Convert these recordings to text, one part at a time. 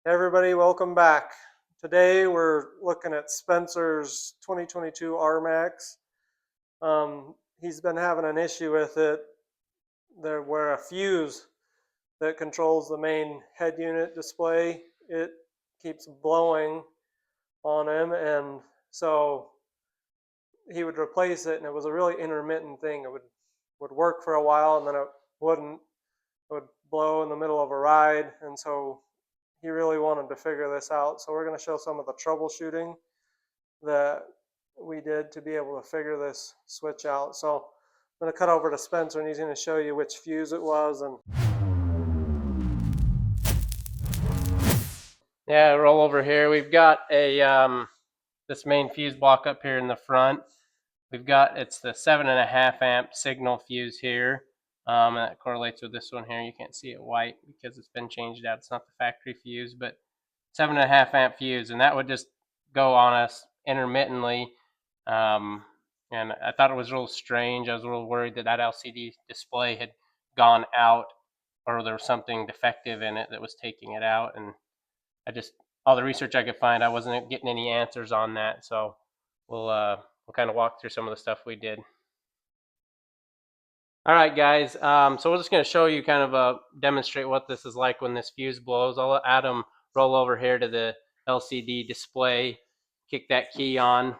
Hey everybody, welcome back. Today we're looking at Spencer's 2022 RMAX. He's been having an issue with it there where a fuse that controls the main head unit display, it keeps blowing on him, and so he would replace it, and it was a really intermittent thing. It would work for a while and then it wouldn't. It would blow in the middle of a ride, and so he really wanted to figure this out. So we're going to show some of the troubleshooting that we did to be able to figure this switch out. So I'm going to cut over to Spencer and he's going to show you which fuse it was. And yeah, roll over here. We've got a this main fuse block up here in the front. It's the 7.5 amp signal fuse here, and that correlates with this one here. You can't see it white because it's been changed out. It's not the factory fuse, but 7.5 amp fuse, and that would just go on us intermittently. And I thought it was a little strange. I was a little worried that that LCD display had gone out, or there was something defective in it that was taking it out. And all the research I could find, I wasn't getting any answers on that. So we'll kind of walk through some of the stuff we did. All right, guys. So we're just going to show you kind of demonstrate what this is like when this fuse blows. I'll let Adam roll over here to the LCD display, kick that key on.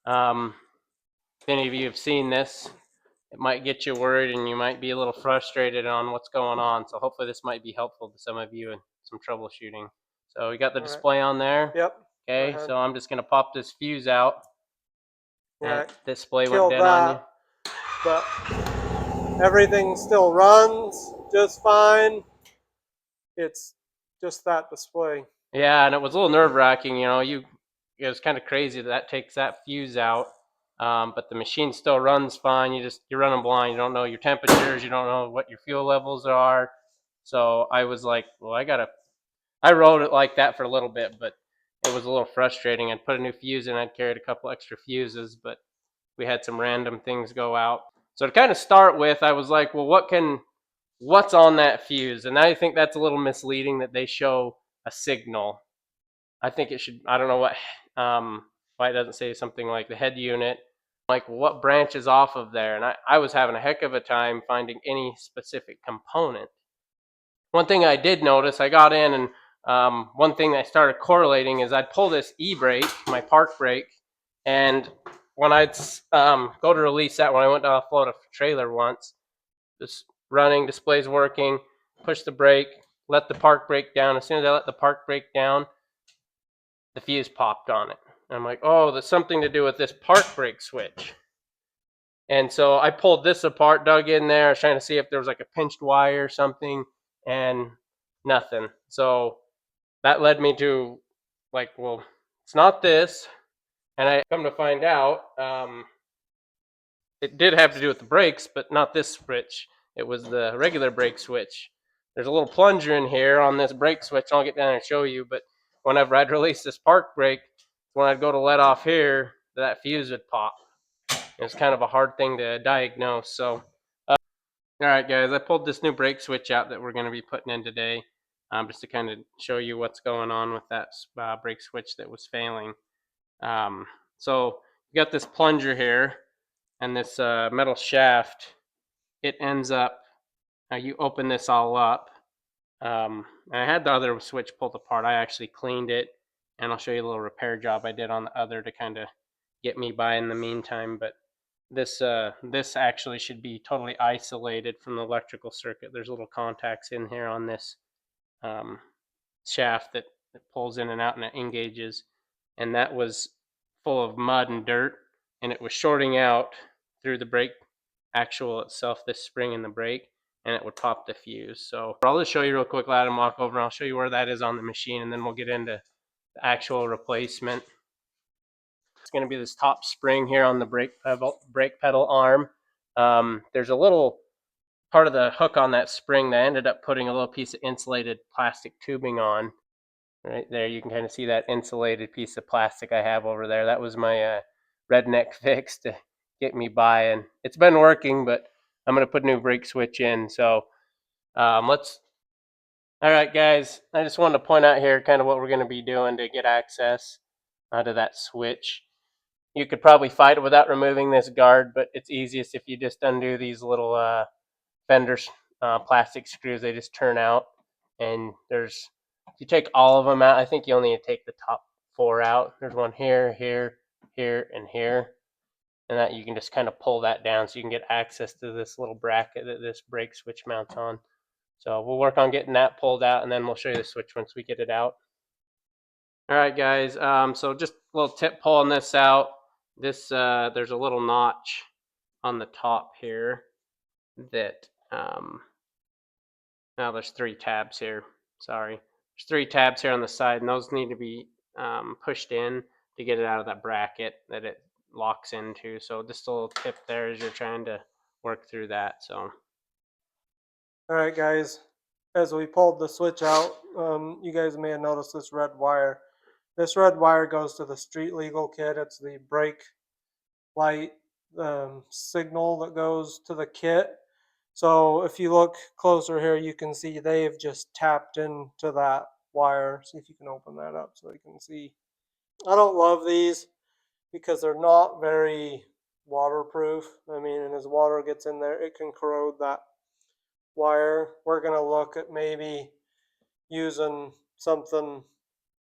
If any of you have seen this, it might get you worried and you might be a little frustrated on what's going on. So hopefully this might be helpful to some of you in some troubleshooting. So we got the display on there. yep. Okay, so I'm just going to pop this fuse out. Yeah, That display went killed dead on you. But everything still runs just fine. It's just that display. Yeah, and it was a little nerve-wracking. It was kind of crazy that takes that fuse out. But the machine still runs fine. You're running blind. You don't know your temperatures. You don't know what your fuel levels are. So I was like, well, I rode it like that for a little bit, but it was a little frustrating. I'd put a new fuse in. I'd carried a couple extra fuses, but we had some random things go out. So to kind of start with, I was like, well, what's on that fuse? And I think that's a little misleading that they show a signal. I think it should. I don't know why it doesn't say something like the head unit. Like, well, what branches off of there? And I was having a heck of a time finding any specific component. One thing I did notice, I got in, and one thing I started correlating is I'd pull this e-brake, my park brake, and when I'd go to release that, when I went to offload a trailer once, this running, display's working, push the brake, let the park brake down. As soon as I let the park brake down, the fuse popped on it. And I'm like, oh, there's something to do with this park brake switch. And so I pulled this apart, dug in there, I was trying to see if there was like a pinched wire or something, and nothing. So that led me to like, well, it's not this. And I come to find out, it did have to do with the brakes, but not this switch. It was the regular brake switch. There's a little plunger in here on this brake switch. I'll get down and show you. But whenever I'd release this park brake, when I'd go to let off here, that fuse would pop. It's kind of a hard thing to diagnose. So, all right, guys, I pulled this new brake switch out that we're going to be putting in today, just to kind of show you what's going on with that brake switch that was failing. So you got this plunger here and this metal shaft. It ends up, you open this all up. And I had the other switch pulled apart. I actually cleaned it, and I'll show you a little repair job I did on the other to kind of get me by in the meantime. But this actually should be totally isolated from the electrical circuit. There's little contacts in here on this shaft that pulls in and out and it engages, and that was full of mud and dirt, and it was shorting out through the brake actual itself, this spring in the brake, and it would pop the fuse. So I'll just show you real quick, let him walk over, and I'll show you where that is on the machine, and then we'll get into the actual replacement. It's going to be this top spring here on the brake pedal arm. There's a little part of the hook on that spring that I ended up putting a little piece of insulated plastic tubing on. Right there, you can kind of see that insulated piece of plastic I have over there. That was my redneck fix to get me by, and it's been working, but I'm going to put a new brake switch in. So let's All right, guys, I just wanted to point out here kind of what we're going to be doing to get access to that switch. You could probably fight it without removing this guard, but it's easiest if you just undo these little fenders, plastic screws. They just turn out, and if you take all of them out, I think you only need to take the top 4 out. There's one here, here, here, and here, and that you can just kind of pull that down so you can get access to this little bracket that this brake switch mounts on. So we'll work on getting that pulled out, and then we'll show you the switch once we get it out. All right, guys. So just a little tip pulling this out. There's a little notch on the top here that now there's 3 tabs here. Sorry, there's 3 tabs here on the side, and those need to be pushed in to get it out of that bracket that it locks into. So just a little tip there as you're trying to work through that. So. All right, guys, as we pulled the switch out, you guys may have noticed this red wire. This red wire goes to the street legal kit. It's the brake light signal that goes to the kit. So if you look closer here, you can see they've just tapped into that wire. See if you can open that up so you can see. I don't love these because they're not very waterproof. I mean, and as water gets in there, it can corrode that wire. We're going to look at maybe using something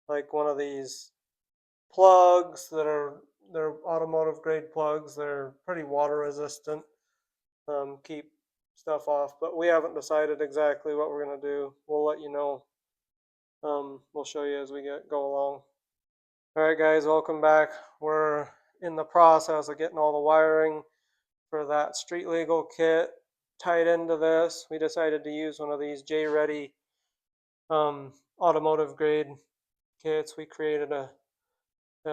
like one of these plugs they're automotive grade plugs. They're pretty water resistant, keep stuff off, but we haven't decided exactly what we're going to do. We'll let you know. We'll show you as we go along. All right, guys, welcome back. We're in the process of getting all the wiring for that street legal kit tied into this. We decided to use one of these J-Ready automotive grade kits. We created a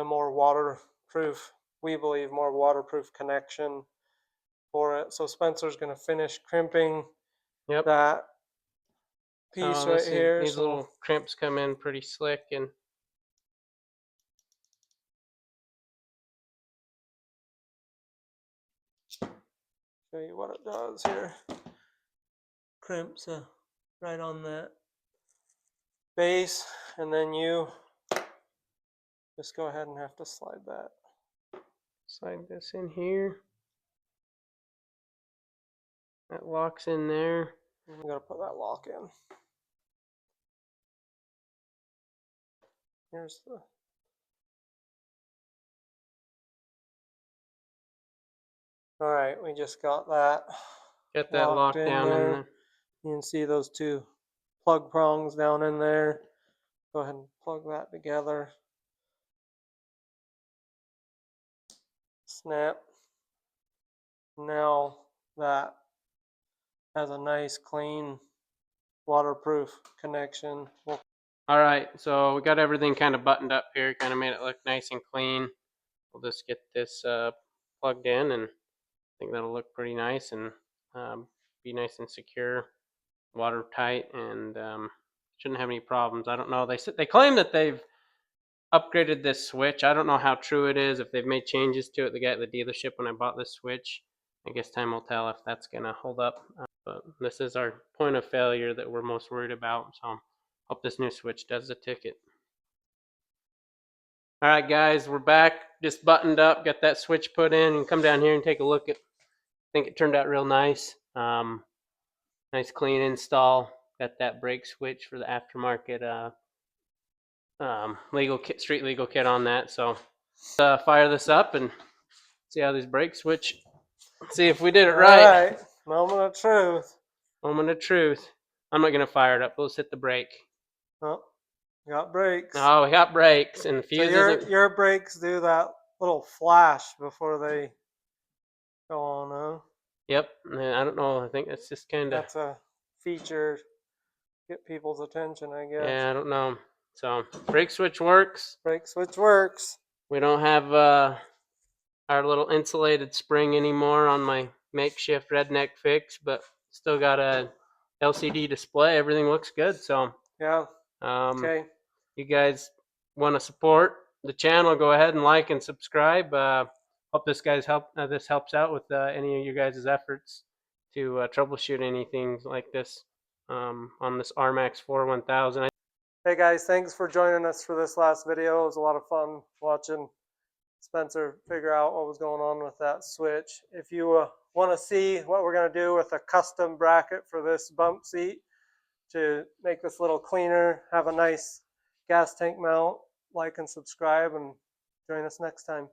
more waterproof, we believe, more waterproof connection for it. So Spencer's going to finish crimping that piece right here. These little crimps come in pretty slick, and show you what it does here. Crimps right on that base, and then you just go ahead and have to slide this in here. That locks in there. We gotta put that lock in. Here's the. All right, we just got that. Get that locked down in there. You can see those 2 plug prongs down in there. Go ahead and plug that together. Snap. Now that has a nice, clean, waterproof connection. All right, so we got everything kind of buttoned up here, kind of made it look nice and clean. We'll just get this plugged in, and I think that'll look pretty nice and be nice and secure, watertight, and shouldn't have any problems. I don't know. They claim that they've upgraded this switch. I don't know how true it is, if they've made changes to it. The guy at the dealership when I bought this switch, I guess time will tell if that's gonna hold up. But this is our point of failure that we're most worried about. So hope this new switch does the ticket. All right, guys, we're back. Just buttoned up, got that switch put in, and come down here and take a look at. I think it turned out real nice. Nice clean install. Got that brake switch for the aftermarket street legal kit on that. So fire this up and see how these brakes switch. See if we did it right. All right, moment of truth. Moment of truth. I'm not gonna fire it up. Let's hit the brake. Oh, got brakes. Oh, we got brakes, and the fuse so your brakes do that little flash before they go on, huh? Yep. I don't know. I think that's just kind of. That's a feature. Get people's attention, I guess. Yeah, I don't know. So brake switch works. Brake switch works. We don't have our little insulated spring anymore on my makeshift redneck fix, but still got a LCD display. Everything looks good. So yeah. Okay. You guys want to support the channel? Go ahead and like and subscribe. Hope this helps out with any of you guys' efforts to troubleshoot anything like this on this RMAX 41000. Hey guys, thanks for joining us for this last video. It was a lot of fun watching Spencer figure out what was going on with that switch. If you want to see what we're going to do with a custom bracket for this bump seat to make this a little cleaner, have a nice gas tank mount, like and subscribe, and join us next time.